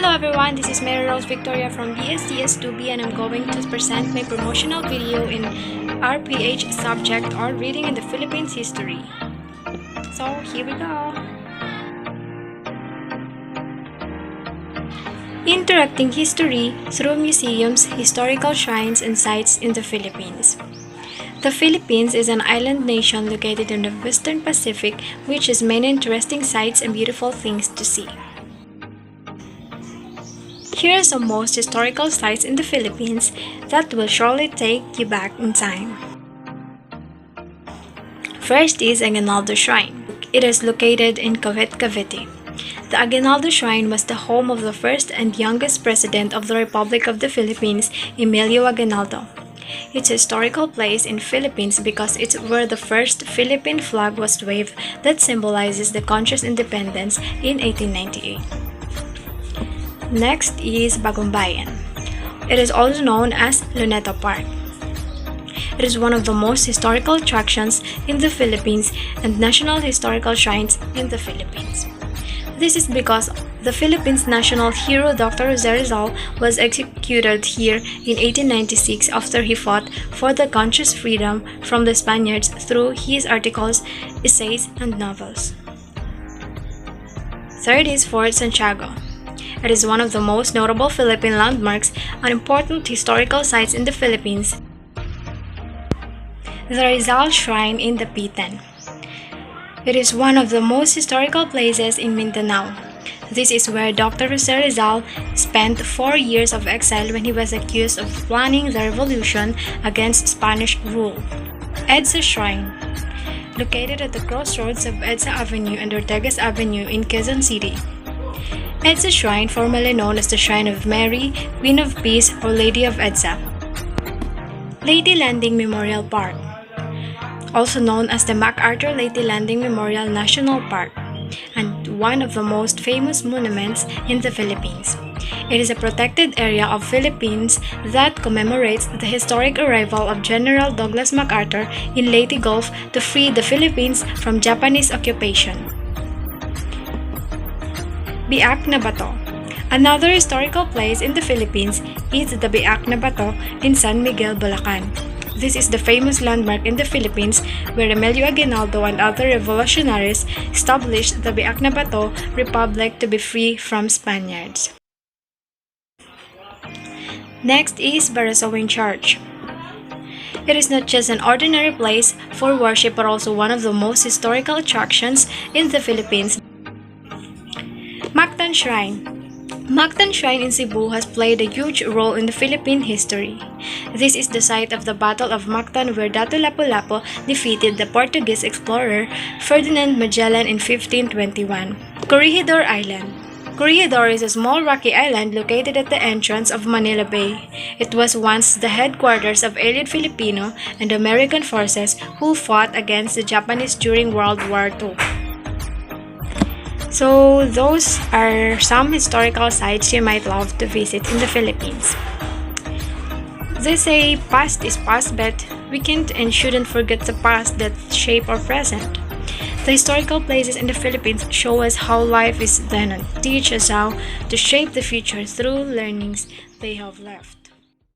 Hello everyone, this is Mary Rose Victoria from BSTS2B and I'm going to present my promotional video in RPH subject or Reading in the Philippines History. So here we go. Interacting history through museums, historical shrines, and sites in the Philippines. The Philippines is an island nation located in the Western Pacific, which has many interesting sights and beautiful things to see. Here are some most historical sites in the Philippines that will surely take you back in time. First is Agonaldo Shrine. It is located in Cavite. The Agonaldo Shrine was the home of the first and youngest president of the Republic of the Philippines, Emilio Agonaldo. It's a historical place in Philippines because it's where the first Philippine flag was waved that symbolizes the country's independence in 1898. Next is Bakumbayen. It is also known as Luneta Park. It is one of the most historical attractions in the Philippines and national historical shrines in the Philippines. This is because the Philippines' national hero Dr. Rizal was executed here in 1896 after he fought for the country's freedom from the Spaniards through his articles, essays, and novels. Third is Fort Santiago. It is one of the most notable Philippine landmarks and important historical sites in the Philippines. The Rizal Shrine in the Pitan. It is one of the most historical places in Mindanao. This is where Dr. Rizal spent 4 years of exile when he was accused of planning the revolution against Spanish rule. EDSA Shrine. Located at the crossroads of EDSA Avenue and Ortegas Avenue in Quezon City. EDSA Shrine, formerly known as the Shrine of Mary, Queen of Peace, or Lady of EDSA. Lady Landing Memorial Park. Also known as the MacArthur Lady Landing Memorial National Park, and one of the most famous monuments in the Philippines. It is a protected area of Philippines that commemorates the historic arrival of General Douglas MacArthur in Leyte Gulf to free the Philippines from Japanese occupation. Biak, Nabato. Another historical place in the Philippines is the Biak, Nabato in San Miguel, Balakan. This is the famous landmark in the Philippines where Emilio Agonaldo and other revolutionaries established the Biak Nabato Republic to be free from Spaniards. Next is Barasoain Church. It is not just an ordinary place for worship but also one of the most historical attractions in the Philippines. Mactan Shrine. Mactan Shrine in Cebu has played a huge role in the Philippine history. This is the site of the Battle of Mactan where Dato Lapu-Lapu defeated the Portuguese explorer Ferdinand Magellan in 1521. Korihidor Island. Korihidor is a small rocky island located at the entrance of Manila Bay. It was once the headquarters of allied Filipino and American forces who fought against the Japanese during World War II. So those are some historical sites you might love to visit in the Philippines. They say past is past, but we can't and shouldn't forget the past that shape our present. The historical places in the Philippines show us how life is then and teach us how to shape the future through learnings they have left.